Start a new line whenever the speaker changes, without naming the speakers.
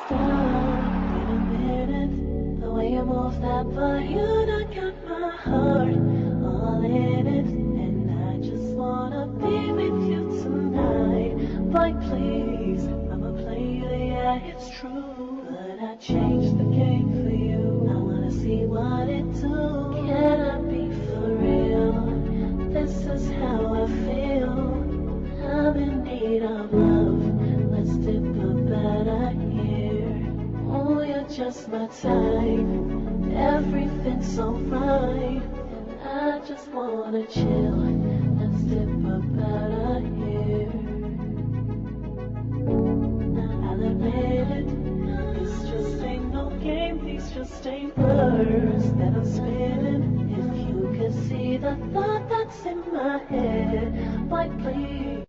stop in a minute. The way you move that body, you done got my heart all in it. And I just wanna be with you tonight. Boy, please, I'm a player, yeah, it's true. But I changed the game for you. I wanna see what it do. Can I be for real? This is how I feel. I'm in need of love. Let's dip a better here. Oh, you're just my type. Everything's so right. And I just wanna chill. Let's dip a better here. Now I'll admit it. This just ain't no game. These just ain't words that I'm spinning. If you could see the thought that's in my head, boy, please.